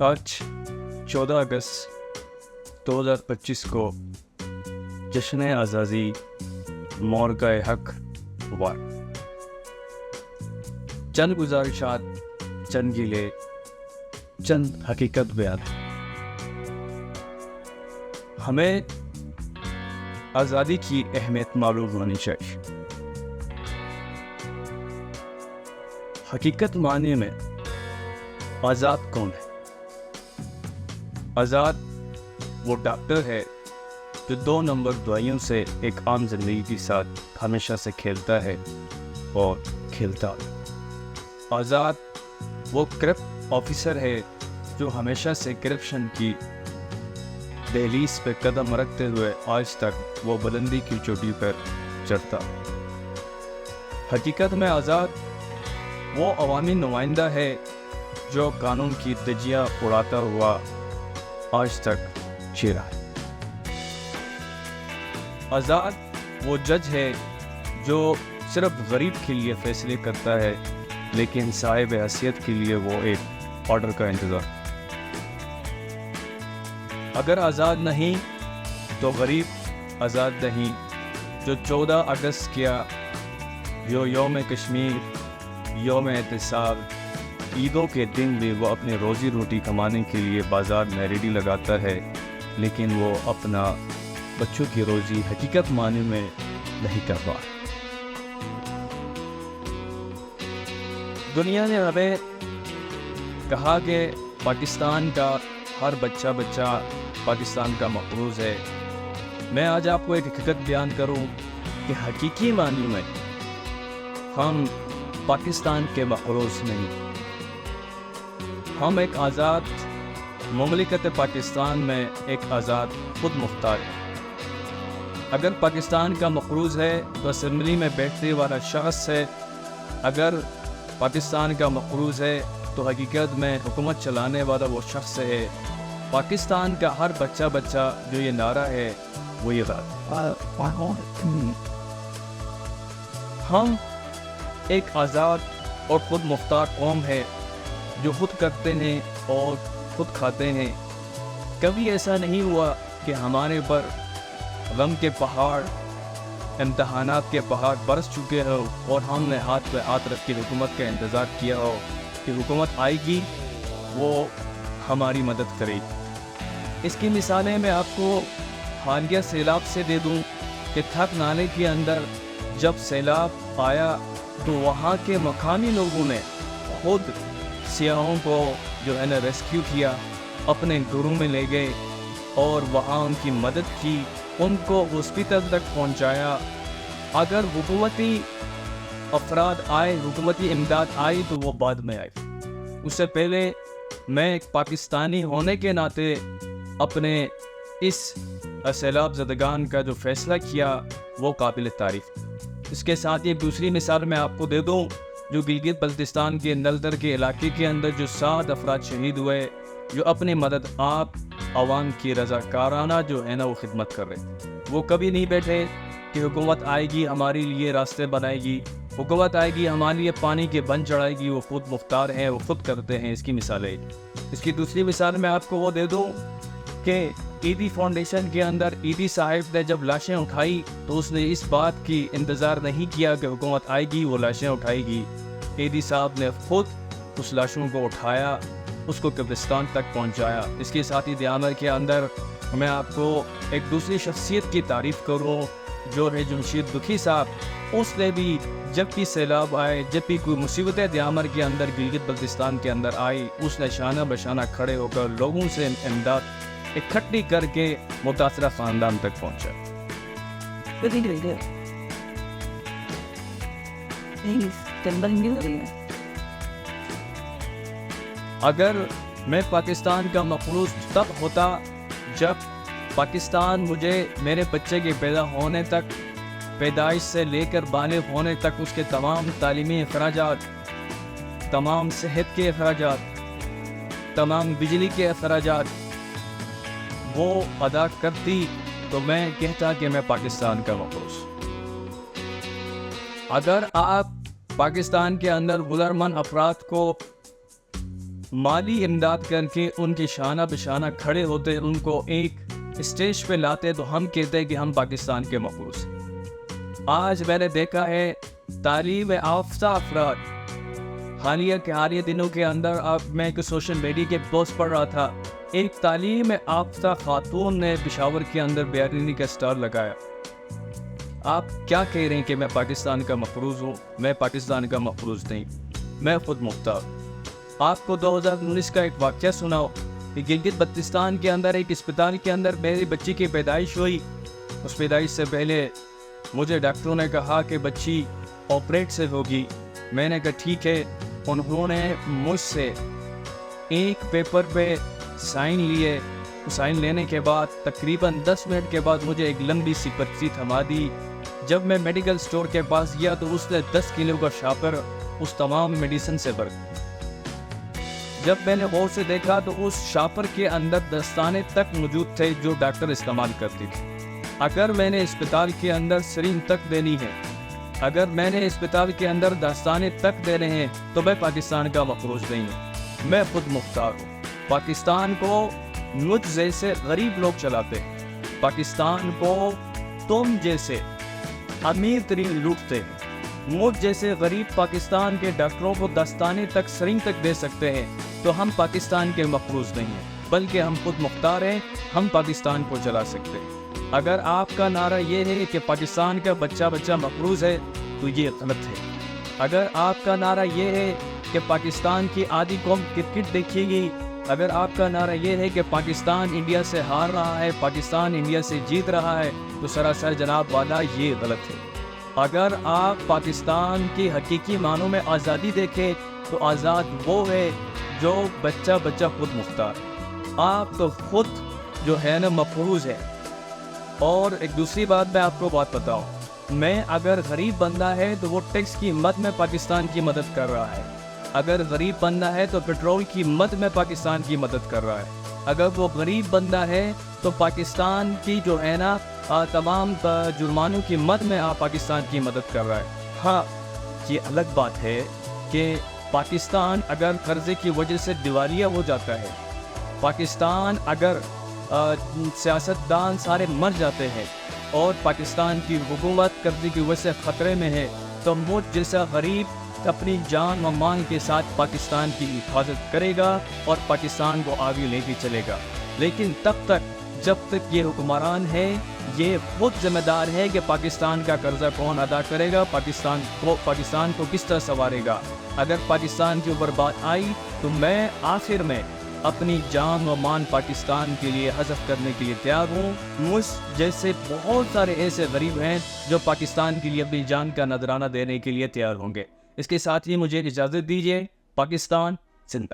آج 14 اگست 2025 کو جشن آزادی مورگہ حق ہوا۔ چند گزارشات، چند گیلے، چند حقیقت بیان۔ ہمیں آزادی کی اہمیت معلوم ہونی چاہیے۔ حقیقت معنی میں آزاد کون ہے؟ آزاد وہ ڈاکٹر ہے جو 2 نمبر دوائیوں سے ایک عام زندگی کے ساتھ ہمیشہ سے کھیلتا ہے اور کھیلتا ہے۔ آزاد وہ کرپٹ آفیسر ہے جو ہمیشہ سے کرپشن کی دہلیز پہ قدم رکھتے ہوئے آج تک وہ بلندی کی چوٹی پر چڑھتا۔ حقیقت میں آزاد وہ عوامی نمائندہ ہے جو قانون کی دھجیاں اڑاتا ہوا آج تک جی رہا ہے۔ آزاد وہ جج ہے جو صرف غریب کے لیے فیصلے کرتا ہے، لیکن صاحب حیثیت کے لیے وہ ایک آرڈر کا انتظار۔ اگر آزاد نہیں تو غریب آزاد نہیں، جو 14 اگست کیا، جو یوم کشمیر، یوم احتساب، عیدوں کے دن بھی وہ اپنی روزی روٹی کمانے کے لیے بازار میں ریڈی لگاتا ہے، لیکن وہ اپنا بچوں کی روزی حقیقت معنی میں نہیں کر پا۔ دنیا نے ہمیں کہا کہ پاکستان کا ہر بچہ پاکستان کا مقروض ہے۔ میں آج آپ کو ایک حقیقت بیان کروں کہ حقیقی معنی میں ہم پاکستان کے مقروض نہیں، ہم ایک آزاد مملکت پاکستان میں ایک آزاد خود مختار ہے۔ اگر پاکستان کا مقروض ہے تو اسمبلی میں بیٹھنے والا شخص ہے، اگر پاکستان کا مقروض ہے تو حقیقت میں حکومت چلانے والا وہ شخص ہے۔ پاکستان کا ہر بچہ جو یہ نعرہ ہے وہ یہ بات، ہم ایک آزاد اور خود مختار قوم ہے جو خود کرتے ہیں اور خود کھاتے ہیں۔ کبھی ایسا نہیں ہوا کہ ہمارے پر غم کے پہاڑ، امتحانات کے پہاڑ برس چکے ہو اور ہم نے ہاتھ پہ ہاتھ رکھ کے حکومت کا انتظار کیا ہو کہ حکومت آئے گی، وہ ہماری مدد کرے گی۔ اس کی مثالیں میں آپ کو حالیہ سیلاب سے دے دوں کہ تھک نالے کے اندر جب سیلاب آیا تو وہاں کے مقامی لوگوں نے خود سیاحوں کو جو ہے نا ریسکیو کیا، اپنے گھروں میں لے گئے اور وہاں ان کی مدد کی، ان کو ہاسپٹل تک پہنچایا۔ اگر حکومتی افراد آئے، حکومتی امداد آئی تو وہ بعد میں آئی۔ اس سے پہلے میں ایک پاکستانی ہونے کے ناطے اپنے اس سیلاب زدگان کا جو فیصلہ کیا وہ قابل تعریف۔ اس کے ساتھ ایک دوسری مثال میں آپ کو دے دوں، جو گلگت بلتستان کے نلدر کے علاقے کے اندر جو 7 افراد شہید ہوئے، جو اپنی مدد آپ عوام کی رضاکارانہ جو ہے نا وہ خدمت کر رہے تھے۔ وہ کبھی نہیں بیٹھے کہ حکومت آئے گی ہمارے لیے راستے بنائے گی، حکومت آئے گی ہمارے لیے پانی کے بند چڑھائے گی۔ وہ خود مختار ہیں، وہ خود کرتے ہیں۔ اس کی مثال ہے۔ اس کی دوسری مثال میں آپ کو وہ دے دوں کہ ایدی فاؤنڈیشن کے اندر ایدی صاحب نے جب لاشیں اٹھائی تو اس نے اس بات کی انتظار نہیں کیا کہ حکومت آئے گی وہ لاشیں اٹھائے گی۔ ایدی صاحب نے خود اس لاشوں کو اٹھایا، اس کو قبرستان تک پہنچایا۔ اس کے ساتھ ہی دیامر کے اندر میں آپ کو ایک دوسری شخصیت کی تعریف کروں جو ہے جمشید دکھی صاحب۔ اس نے بھی جب بھی سیلاب آئے، جب بھی کوئی مصیبتیں دیامر کے اندر گلگت بلتستان کے اندر آئی، اس نے شانہ بشانہ کھڑے ہو کر لوگوں سے امداد اکٹھی کر کے متاثرہ خاندان تک پہنچا۔ اگر میں پاکستان کا مقروض تب ہوتا جب پاکستان مجھے میرے بچے کے پیدا ہونے تک، پیدائش سے لے کر بالغ ہونے تک اس کے تمام تعلیمی اخراجات، تمام صحت کے اخراجات، تمام بجلی کے اخراجات وہ ادا کرتی تو میں کہتا کہ میں پاکستان کا مقروض۔ اگر آپ پاکستان کے اندر ہنرمند افراد کو مالی امداد کر کے ان کے شانہ بشانہ کھڑے ہوتے، ان کو ایک اسٹیج پہ لاتے تو ہم کہتے کہ ہم پاکستان کے مفروض ہیں۔ آج میں نے دیکھا ہے تعلیم یافتہ افراد، حالیہ دنوں کے اندر اب میں ایک سوشل میڈیا کے پوسٹ پڑھ رہا تھا، ایک تعلیم یافتہ خاتون نے پشاور کے اندر بیرونی کا اسٹال لگایا۔ آپ کیا کہہ رہے ہیں کہ میں پاکستان کا مفروض ہوں؟ میں پاکستان کا مفروض نہیں، میں خود مختار۔ آپ کو 2019 کا ایک واقعہ سناؤ کہ گلگت بلتستان کے اندر ایک اسپتال کے اندر میری بچی کی پیدائش ہوئی۔ اس پیدائش سے پہلے مجھے ڈاکٹروں نے کہا کہ بچی آپریٹ سے ہوگی۔ میں نے کہا ٹھیک ہے۔ انہوں نے مجھ سے ایک پیپر پہ سائن لیے، سائن لینے کے بعد تقریباً 10 منٹ کے بعد مجھے ایک لمبی سی پرچی تھما دی۔ جب میں میڈیکل سٹور کے پاس گیا تو اس نے 10 کلو کا شاپر اس تمام میڈیسن سے بھر دیا۔ جب میں نے غور سے دیکھا تو اس شاپر کے اندر دستانے تک موجود تھے جو ڈاکٹر استعمال کرتی تھی۔ اگر میں نے اسپتال کے اندر سرنج تک دینی ہے، اگر میں نے اسپتال کے اندر دستانے تک دینے ہیں تو میں پاکستان کا مفروض نہیں ہوں، میں خود مختار ہوں۔ پاکستان کو مجھ جیسے غریب لوگ چلاتے ہیں، پاکستان کو تم جیسے امیر ترین لوٹتے ہیں۔ مجھ جیسے غریب پاکستان کے ڈاکٹروں کو دستانے تک سرنج تک دے سکتے ہیں تو ہم پاکستان کے مفروض نہیں ہیں، بلکہ ہم خود مختار ہیں، ہم پاکستان کو چلا سکتے ہیں۔ اگر آپ کا نعرہ یہ ہے کہ پاکستان کا بچہ مفروض ہے تو یہ غلط ہے۔ اگر آپ کا نعرہ یہ ہے کہ پاکستان کی آدھی قوم کرکٹ دیکھے گی، اگر آپ کا نعرہ یہ ہے کہ پاکستان انڈیا سے ہار رہا ہے، پاکستان انڈیا سے جیت رہا ہے، تو سراسر جناب والا یہ غلط ہے۔ اگر آپ پاکستان کی حقیقی معنوں میں آزادی دیکھیں تو آزاد وہ ہے جو بچہ خود مختار ہے۔ آپ تو خود جو ہے نا مفروض ہے۔ اور ایک دوسری بات میں آپ کو بات بتاؤں، میں اگر غریب بندہ ہے تو وہ ٹیکس کی مد میں پاکستان کی مدد کر رہا ہے، اگر غریب بندہ ہے تو پیٹرول کی مد میں پاکستان کی مدد کر رہا ہے، اگر وہ غریب بندہ ہے تو پاکستان کی جو ہے نا تمام جرمانوں کی مد میں پاکستان کی مدد کر رہا ہے۔ ہاں، یہ الگ بات ہے کہ پاکستان اگر قرضے کی وجہ سے دیوالیہ ہو جاتا ہے، پاکستان اگر سیاستدان سارے مر جاتے ہیں اور پاکستان کی حکومت قرضے کی وجہ سے خطرے میں ہے، تو مجھ جیسا غریب اپنی جان و مال کے ساتھ پاکستان کی حفاظت کرے گا اور پاکستان کو آگے لے کے چلے گا۔ لیکن جب تک یہ حکمران ہے، یہ خود ذمہ دار ہے کہ پاکستان کا قرضہ کون ادا کرے گا، پاکستان کو کس طرح سنوارے گا۔ اگر پاکستان کے اوپر بات آئی تو میں آخر میں اپنی جان و مان پاکستان کے لیے حذف کرنے کے لیے تیار ہوں۔ مجھ جیسے بہت سارے ایسے غریب ہیں جو پاکستان کے لیے اپنی جان کا نذرانہ دینے کے لیے تیار ہوں گے۔ اس کے ساتھ ہی مجھے اجازت دیجیے۔ پاکستان زندہ۔